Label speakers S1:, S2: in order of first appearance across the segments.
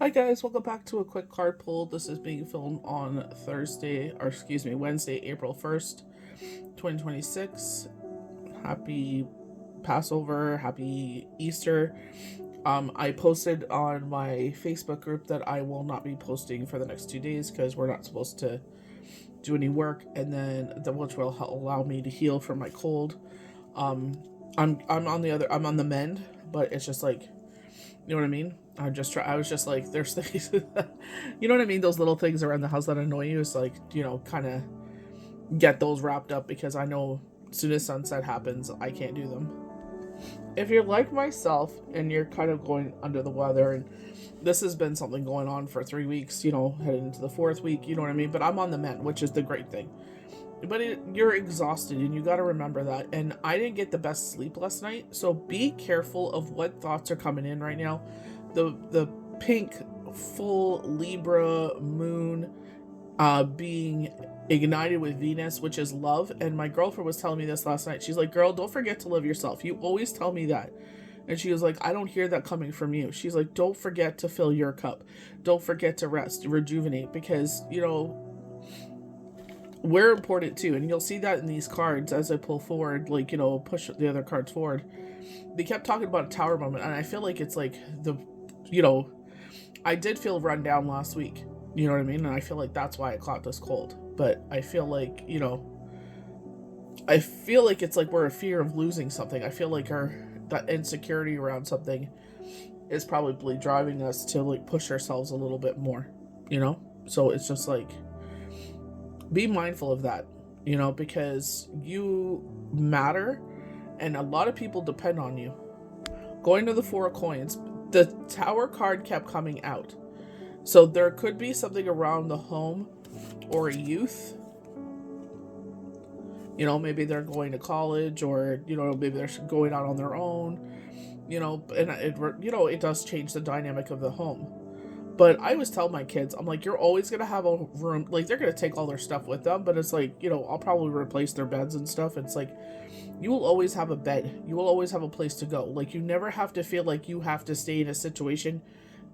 S1: Hi guys, welcome back to a quick card pull. This is being filmed on Wednesday, April 1st, 2026. Happy Passover, happy Easter. I posted on my Facebook group that I will not be posting for the next 2 days because we're not supposed to do any work, and then which will allow me to heal from my cold. Um, I'm on the mend, but it's just like, you know what I mean? I was just like, there's things, you know what I mean? Those little things around the house that annoy you. It's like, kind of get those wrapped up because I know as soon as sunset happens, I can't do them. If you're like myself and you're kind of going under the weather, and this has been something going on for 3 weeks, heading into the fourth week, you know what I mean? But I'm on the mend, which is the great thing. But you're exhausted and you got to remember that. And I didn't get the best sleep last night. So be careful of what thoughts are coming in right now. The pink full Libra moon being ignited with Venus, which is love. And my girlfriend was telling me this last night. She's like, girl, don't forget to love yourself. You always tell me that. And she was like, I don't hear that coming from you. She's like, don't forget to fill your cup. Don't forget to rest, rejuvenate, because, we're important too. And you'll see that in these cards as I pull forward, like, push the other cards forward. They kept talking about a tower moment. And I feel like it's like you know, I did feel run down last week. You know what I mean? And I feel like that's why I caught this cold. But I feel like, it's like we're a fear of losing something. I feel like that insecurity around something is probably driving us to like push ourselves a little bit more, So it's just like, be mindful of that, because you matter and a lot of people depend on you. Going to the Four of Coins, the Tower card kept coming out. So there could be something around the home or youth. Maybe they're going to college, or, maybe they're going out on their own, and it does change the dynamic of the home. But I always tell my kids, I'm like, you're always going to have a room. Like, they're going to take all their stuff with them, but it's like, I'll probably replace their beds and stuff. It's like, you will always have a bed. You will always have a place to go. Like, you never have to feel like you have to stay in a situation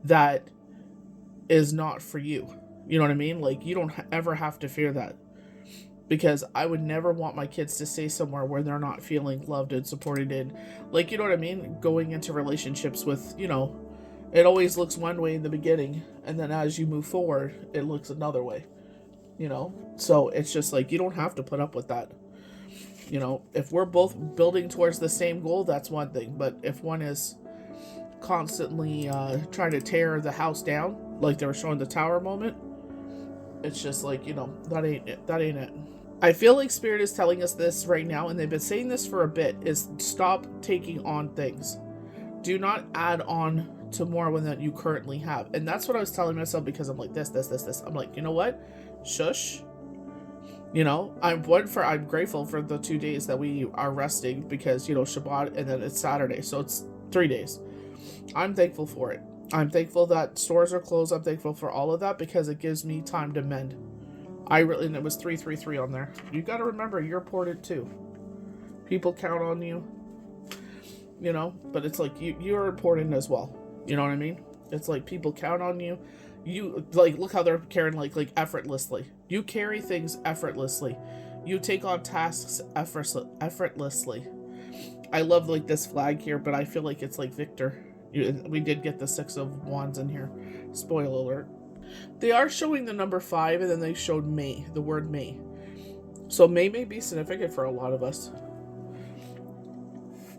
S1: that is not for you. You know what I mean? Like, you don't ever have to fear that. Because I would never want my kids to stay somewhere where they're not feeling loved and supported in. Like, you know what I mean? Going into relationships with, it always looks one way in the beginning, and then as you move forward, it looks another way, So it's just like, you don't have to put up with that. If we're both building towards the same goal, that's one thing. But if one is constantly trying to tear the house down, like they were showing the tower moment, it's just like, that ain't it. That ain't it. I feel like Spirit is telling us this right now, and they've been saying this for a bit, is stop taking on things. Do not add on to more than you currently have. And that's what I was telling myself, because I'm like, this. I'm like, you know what? Shush. I'm grateful for the 2 days that we are resting, because, Shabbat, and then it's Saturday. So it's 3 days. I'm thankful for it. I'm thankful that stores are closed. I'm thankful for all of that, because it gives me time to mend. And it was 333 on there. You got to remember, you're important too. People count on you, but it's like, you're important as well. You know what I mean? It's like, people count on you. You, like, look how they're carrying, like effortlessly. You carry things effortlessly. You take on tasks effortlessly. I love, like, this flag here, but I feel like it's like Victor. We did get the 6 of Wands in here. Spoiler alert. They are showing the number 5, and then they showed May, the word May. So May be significant for a lot of us.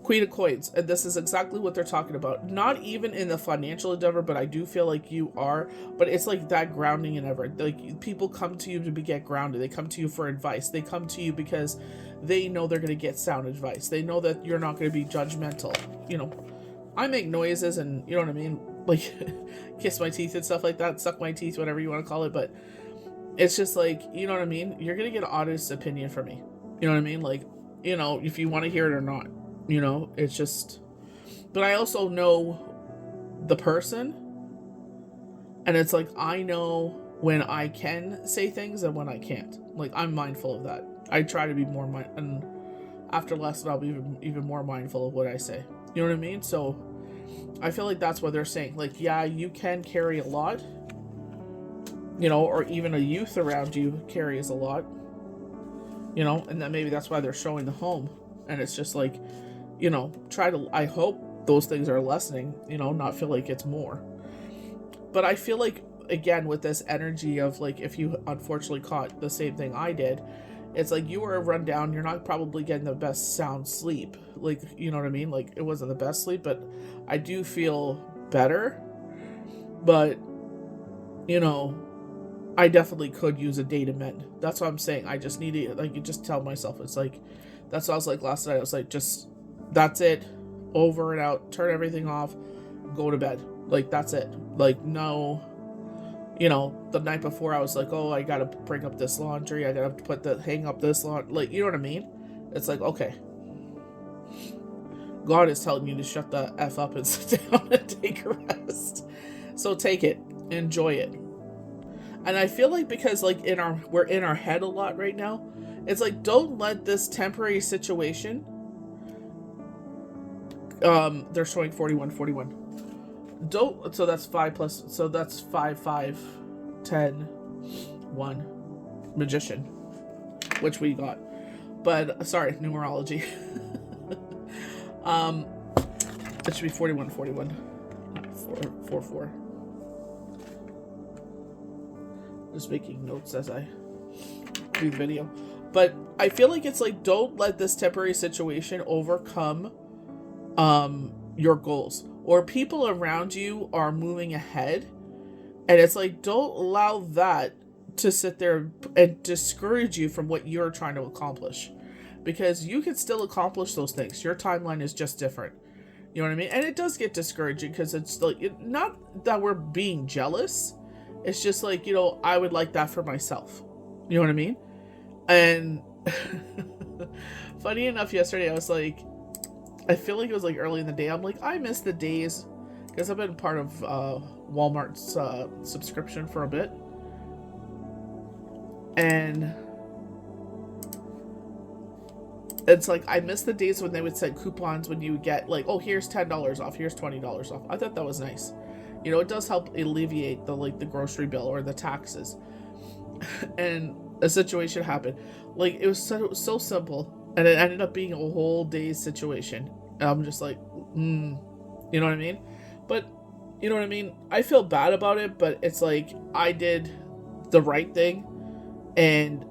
S1: Queen of Coins, and this is exactly what they're talking about. Not even in the financial endeavor, but I do feel like you are. But it's like that grounding and ever. Like, people come to you to get grounded. They come to you for advice. They come to you because they know they're going to get sound advice. They know that you're not going to be judgmental. I make noises, and you know what I mean? Like, kiss my teeth and stuff like that, suck my teeth, whatever you want to call it. But it's just like, you know what I mean? You're going to get an honest opinion from me. You know what I mean? Like, if you want to hear it or not. It's just, but I also know the person, and it's like, I know when I can say things and when I can't. Like, I'm mindful of that. I try to be more and after lesson, I'll be even more mindful of what I say. You know what I mean? So I feel like that's what they're saying. Like, yeah, you can carry a lot, you know, or even a youth around you carries a lot, you know, and then maybe that's why they're showing the home. And it's just like, you know, I hope those things are lessening, you know, not feel like it's more. But I feel like, again, with this energy of like, if you unfortunately caught the same thing I did, it's like you were run down, you're not probably getting the best sound sleep. Like, you know what I mean? Like, it wasn't the best sleep, but I do feel better. But, you know, I definitely could use a day to mend. That's what I'm saying. I just need to, like, you just tell myself, it's like, that's what I was like last night. I was like, just, that's it. Over and out. Turn everything off. Go to bed. Like, that's it. Like, no, you know, the night before I was like, oh, I gotta bring up this laundry. I gotta hang up this laundry. Like, you know what I mean? It's like, okay. God is telling you to shut the F up and sit down and take a rest. So take it. Enjoy it. And I feel like because like we're in our head a lot right now, it's like, don't let this temporary situation, they're showing 41. So that's 5 plus, so that's 5, 10, 1, Magician, which we got. But sorry, numerology. It should be 41, 4. Just making notes as I do the video. But I feel like it's like, don't let this temporary situation overcome your goals, or people around you are moving ahead, and it's like, don't allow that to sit there and discourage you from what you're trying to accomplish, because you can still accomplish those things. Your timeline is just different. You know what I mean? And it does get discouraging because it's like, not that we're being jealous. It's just like, you know, I would like that for myself. You know what I mean? And funny enough, yesterday I was like, I feel like it was like early in the day. I'm like, I miss the days, because I've been part of Walmart's subscription for a bit. And it's like, I miss the days when they would send coupons when you would get like, oh, here's $10 off, here's $20 off. I thought that was nice. You know, it does help alleviate the grocery bill or the taxes. And a situation happened. Like, it was so simple, and it ended up being a whole day's situation. And I'm just like, you know what I mean? But, you know what I mean? I feel bad about it, but it's like, I did the right thing, and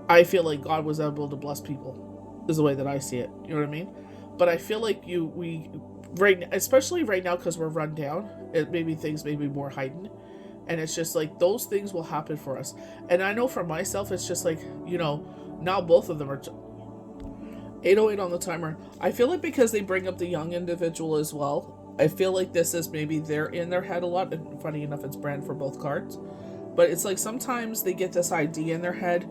S1: I feel like God was able to bless people, is the way that I see it. You know what I mean? But I feel like especially right now, because we're run down, things may be more heightened, and it's just like, those things will happen for us. And I know for myself, it's just like, you know, now both of them are 8:08 on the timer. I feel like because they bring up the young individual as well, I feel like this is maybe they're in their head a lot, and funny enough, it's brand for both cards. But it's like, sometimes they get this idea in their head,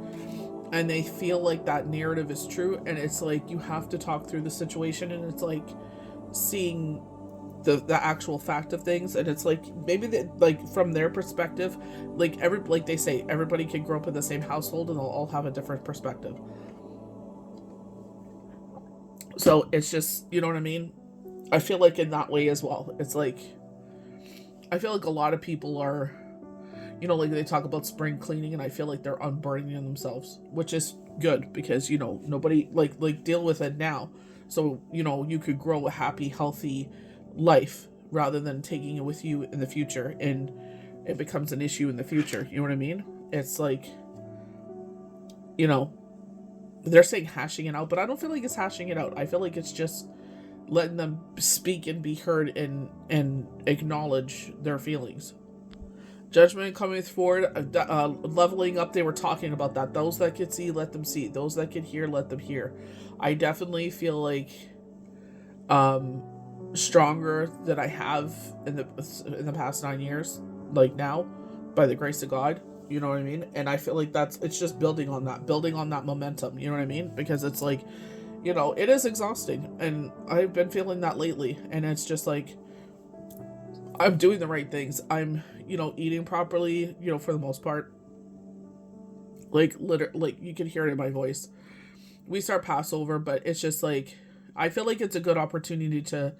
S1: and they feel like that narrative is true, and it's like, you have to talk through the situation, and it's like seeing the actual fact of things. And it's like, maybe like from their perspective, like they say, everybody can grow up in the same household and they'll all have a different perspective. So it's just, you know what I mean? I feel like in that way as well, it's like, I feel like a lot of people are, you know, like they talk about spring cleaning, and I feel like they're unburdening themselves, which is good, because, you know, nobody like deal with it now. So, you know, you could grow a happy, healthy life rather than taking it with you in the future, and it becomes an issue in the future. You know what I mean? It's like, you know, they're saying hashing it out, but I don't feel like it's hashing it out. I feel like it's just letting them speak and be heard, and acknowledge their feelings. Judgment coming forward, leveling up. They were talking about that. Those that could see, let them see. Those that could hear, let them hear. I definitely feel like stronger than I have in the past 9 years, like now, by the grace of God. You know what I mean? And I feel like it's just building on that momentum. You know what I mean? Because it's like, you know, it is exhausting, and I've been feeling that lately, and it's just like, I'm doing the right things. I'm, you know, eating properly, you know, for the most part. Like, like, you can hear it in my voice. We start Passover, but it's just like, I feel like it's a good opportunity to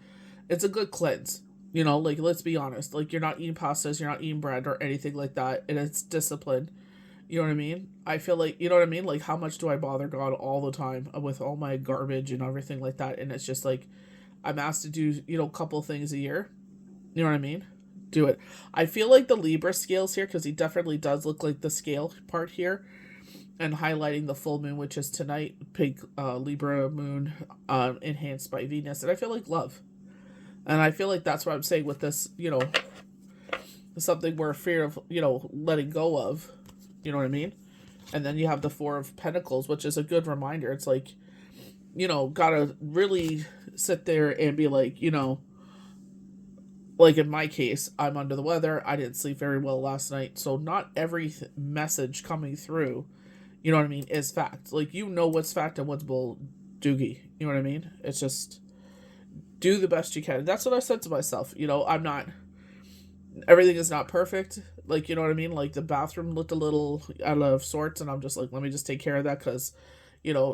S1: It's a good cleanse. You know, like, let's be honest. Like, you're not eating pastas, you're not eating bread or anything like that, and it's discipline. You know what I mean? I feel like, you know what I mean? Like, how much do I bother God all the time with all my garbage and everything like that? And it's just like, I'm asked to do, a couple things a year. You know what I mean? Do it. I feel like the Libra scales here, because he definitely does look like the scale part here, and highlighting the full moon, which is tonight, pink Libra moon, enhanced by Venus. And I feel like love. And I feel like that's what I'm saying with this, something we're fear of, letting go of. You know what I mean? And then you have the Four of Pentacles, which is a good reminder. It's like, gotta really sit there and be like, like in my case, I'm under the weather. I didn't sleep very well last night. So not every message coming through, you know what I mean, is fact. Like, what's fact and what's bull doogie. You know what I mean? It's just do the best you can. That's what I said to myself. I'm not, everything is not perfect. Like, you know what I mean? Like, the bathroom looked a little out of sorts, and I'm just like, let me just take care of that because,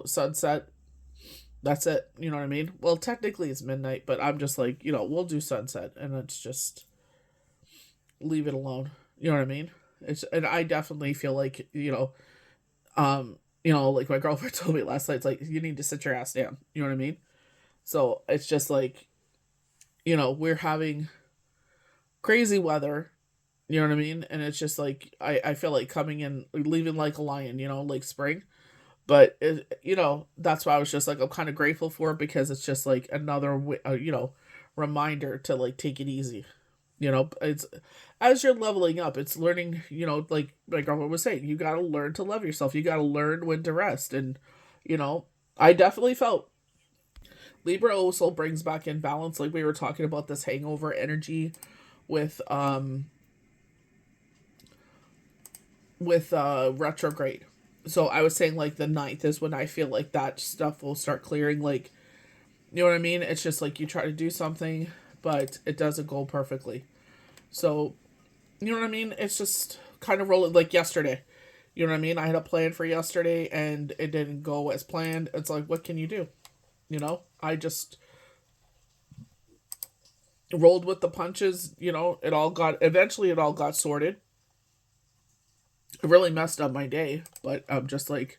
S1: sunset, that's it. You know what I mean? Well, technically it's midnight, but I'm just like, we'll do sunset, and it's just leave it alone. You know what I mean? And I definitely feel like, like my girlfriend told me last night, it's like, you need to sit your ass down. You know what I mean? So it's just like, we're having crazy weather. You know what I mean? And it's just like, I feel like coming in, leaving like a lion, like spring. But, that's why I was just like, I'm kind of grateful for it, because it's just like another, reminder to like take it easy. It's as you're leveling up, it's learning, like my girlfriend was saying, you got to learn to love yourself. You got to learn when to rest. And, I definitely felt Libra also brings back in balance. Like, we were talking about this hangover energy with, retrograde. So I was saying like the ninth is when I feel like that stuff will start clearing. Like, you know what I mean? It's just like you try to do something, but it doesn't go perfectly. So, you know what I mean? It's just kind of rolling like yesterday. You know what I mean? I had a plan for yesterday and it didn't go as planned. It's like, what can you do? I just rolled with the punches. Eventually it all got sorted. It really messed up my day, but I'm just like,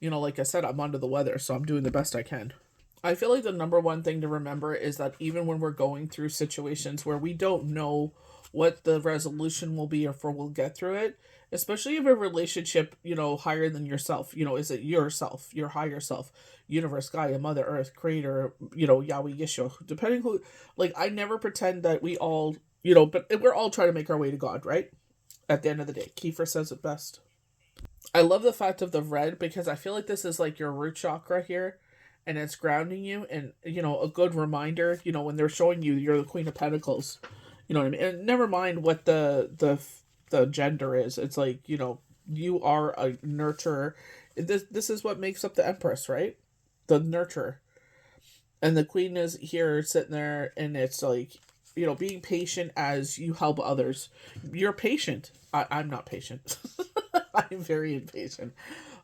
S1: like I said, I'm under the weather, so I'm doing the best I can. I feel like the number one thing to remember is that even when we're going through situations where we don't know what the resolution will be or if we'll get through it, especially if a relationship, higher than yourself, is it yourself, your higher self, universe, Gaia, Mother Earth, Creator, Yahweh, Yeshua, depending who, like, I never pretend that we all, but we're all trying to make our way to God, right? At the end of the day, Kiefer says it best. I love the fact of the red because I feel like this is like your root chakra here, and it's grounding you, and a good reminder. When they're showing you you're the Queen of Pentacles, you know what I mean. And never mind what the gender is. It's like you are a nurturer. This is what makes up the Empress, right? The nurturer, and the Queen is here sitting there, and it's like being patient as you help others. You're patient. I'm not patient. I'm very impatient.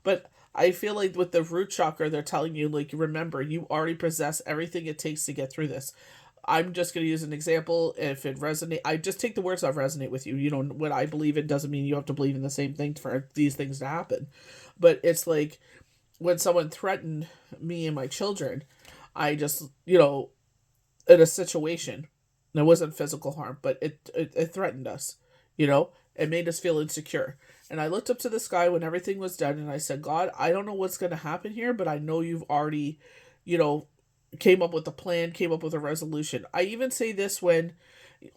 S1: But I feel like with the root chakra, they're telling you, like, remember, you already possess everything it takes to get through this. I'm just going to use an example. If it resonate, I just take the words that resonate with you. What I believe in doesn't mean you have to believe in the same thing for these things to happen. But it's like when someone threatened me and my children, I just, in a situation, and it wasn't physical harm, but it threatened us, it made us feel insecure. And I looked up to the sky when everything was done and I said, God, I don't know what's going to happen here, but I know you've already, came up with a plan, came up with a resolution. I even say this when,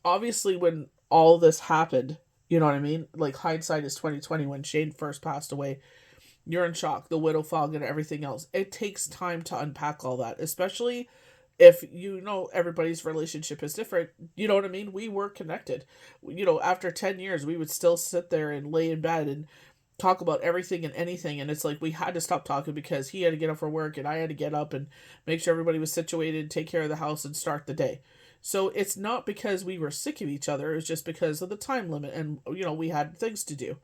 S1: obviously, when all this happened, you know what I mean? Like, hindsight is 2020 when Shane first passed away. You're in shock, the widow fog and everything else. It takes time to unpack all that, especially if everybody's relationship is different. You know what I mean? We were connected. After 10 years, we would still sit there and lay in bed and talk about everything and anything, and it's like we had to stop talking because he had to get up for work and I had to get up and make sure everybody was situated, take care of the house, and start the day. So it's not because we were sick of each other, it's just because of the time limit, and we had things to do.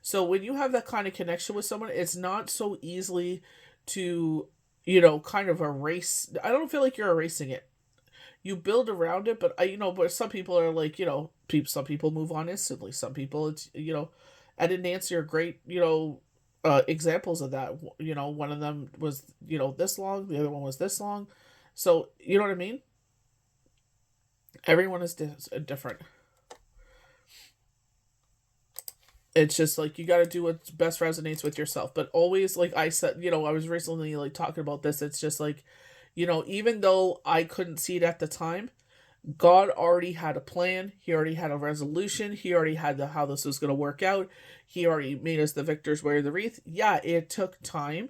S1: So when you have that kind of connection with someone, it's not so easily to kind of erase. I don't feel like you're erasing it. you build around it. But but some people are like, some people move on instantly. Some people, it's, Ed and Nancy are great, examples of that. One of them was, this long, the other one was this long. So, you know what I mean? Everyone is different. It's just like you got to do what best resonates with yourself. But always, like I said, I was recently like talking about this. It's just like, even though I couldn't see it at the time, God already had a plan. He already had a resolution. He already had how this was going to work out. He already made us the victors wear the wreath. Yeah, it took time,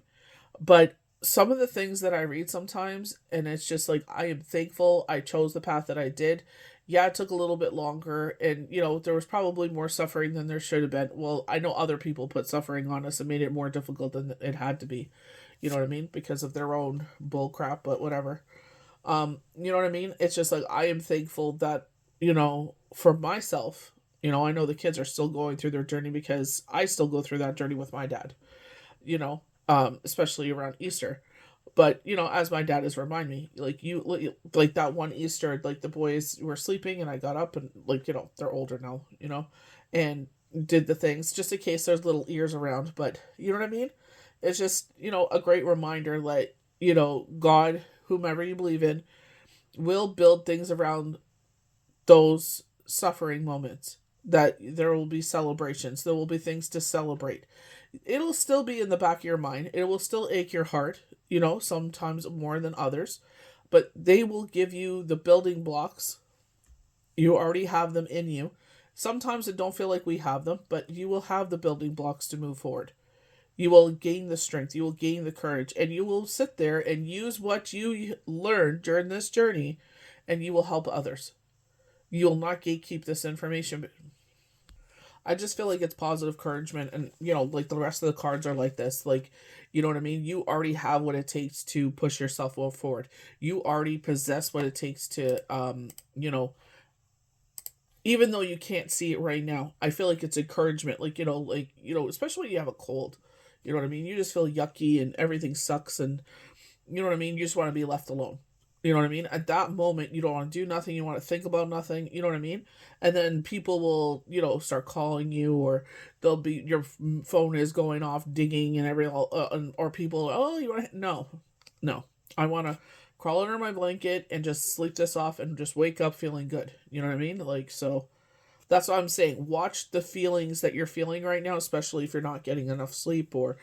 S1: but some of the things that I read sometimes, and it's just like, I am thankful I chose the path that I did. Yeah, it took a little bit longer, and there was probably more suffering than there should have been. Well, I know other people put suffering on us and made it more difficult than it had to be. You know what I mean? Because of their own bull crap, but whatever. You know what I mean? It's just like, I am thankful that, for myself, I know the kids are still going through their journey because I still go through that journey with my dad, especially around Easter. But, as my dad has reminded me, like that one Easter, like the boys were sleeping and I got up and, like, they're older now, and did the things just in case there's little ears around. But you know what I mean? It's just, a great reminder that, God, whomever you believe in, will build things around those suffering moments. That there will be celebrations, there will be things to celebrate. It'll still be in the back of your mind, it will still ache your heart, sometimes more than others, but they will give you the building blocks. You already have them in you. Sometimes it don't feel like we have them, but you will have the building blocks to move forward. You will gain the strength, you will gain the courage, and you will sit there and use what you learned during this journey, and you will help others. You'll not gatekeep this information. I just feel like it's positive encouragement, and like the rest of the cards are like this. Like, you know what I mean? You already have what it takes to push yourself forward. You already possess what it takes to, even though you can't see it right now. I feel like it's encouragement. Like, especially when you have a cold. You know what I mean? You just feel yucky and everything sucks, and you know what I mean? You just want to be left alone. You know what I mean? At that moment, you don't want to do nothing. You want to think about nothing. You know what I mean? And then people will, start calling you, or they'll be, your phone is going off dinging and or people, oh, you want to, no. I want to crawl under my blanket and just sleep this off and just wake up feeling good. You know what I mean? Like, so that's what I'm saying. Watch the feelings that you're feeling right now, especially if you're not getting enough sleep, or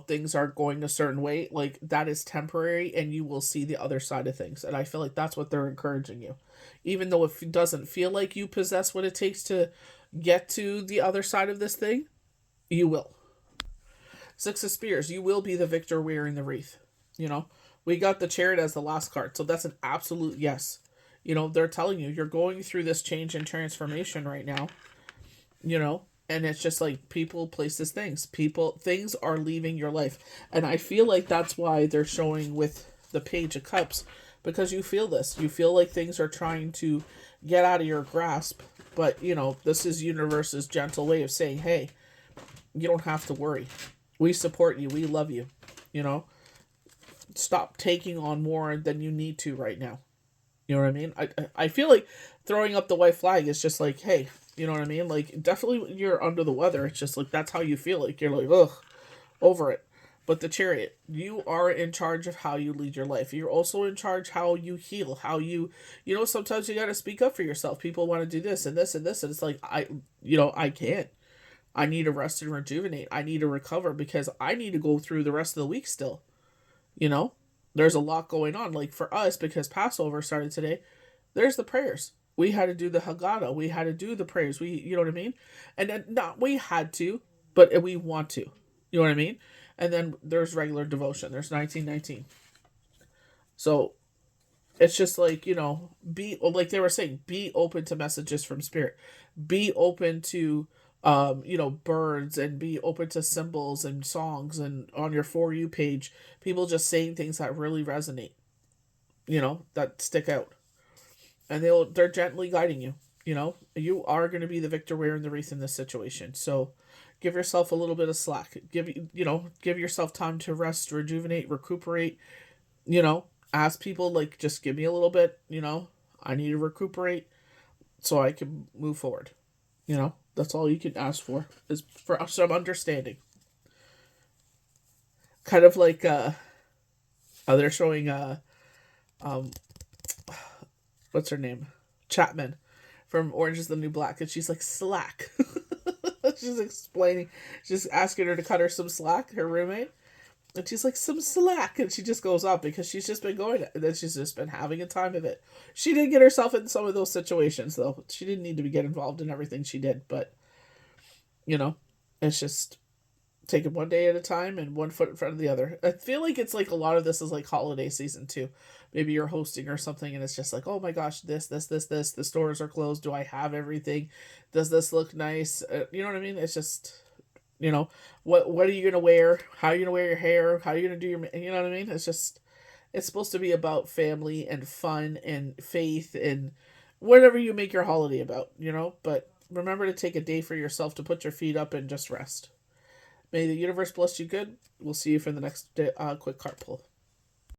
S1: things are going a certain way. Like, that is temporary, and you will see the other side of things. And I feel like that's what they're encouraging you. Even though it doesn't feel like you possess what it takes to get to the other side of this thing, you will. Six of Spears, you will be the victor wearing the wreath. We got the Chariot as the last card, so that's an absolute yes. They're telling you you're going through this change and transformation right now. And it's just like, people, places, things are leaving your life. And I feel like that's why they're showing with the Page of Cups, because you feel this. You feel like things are trying to get out of your grasp. But, this is universe's gentle way of saying, hey, you don't have to worry. We support you. We love you. Stop taking on more than you need to right now. You know what I mean? I feel like throwing up the white flag is just like, hey, you know what I mean? Like, definitely when you're under the weather, it's just like, that's how you feel. Like, you're like, ugh, over it. But the Chariot, you are in charge of how you lead your life. You're also in charge how you heal, how you, sometimes you got to speak up for yourself. People want to do this and this and this. And it's like, I can't. I need to rest and rejuvenate. I need to recover because I need to go through the rest of the week still. There's a lot going on. Like, for us, because Passover started today, there's the prayers. We had to do the Haggadah. We had to do the prayers. You know what I mean? And then, not we had to, but we want to. You know what I mean? And then there's regular devotion. There's 1919. So it's just like, be, like they were saying, be open to messages from Spirit. Be open to, birds, and be open to symbols and songs, and on your For You page, people just saying things that really resonate, that stick out. And they're gently guiding you. You are going to be the victor wearing the wreath in this situation. So give yourself a little bit of slack. Give yourself time to rest, rejuvenate, recuperate. ask people, like, just give me a little bit, I need to recuperate so I can move forward. That's all you can ask for, is for some understanding. Kind of like they're showing um what's her name, Chapman from Orange is the New Black, and she's like, slack. She's explaining, she's asking her to cut her some slack, her roommate, and she's like, some slack, and she just goes up because she's just been going, and then she's just been having a time of it. She did get herself in some of those situations, though. She didn't need to get involved in everything she did, but you know it's just take it one day at a time and one foot in front of the other. I feel like it's like a lot of this is like holiday season too. Maybe you're hosting or something and it's just like, oh my gosh, this, the stores are closed. Do I have everything? Does this look nice? You know what I mean? It's just, what are you going to wear? How are you going to wear your hair? How are you going to do your, you know what I mean? It's just, it's supposed to be about family and fun and faith and whatever you make your holiday about, but remember to take a day for yourself to put your feet up and just rest. May the universe bless you good. We'll see you for the next quick card pull.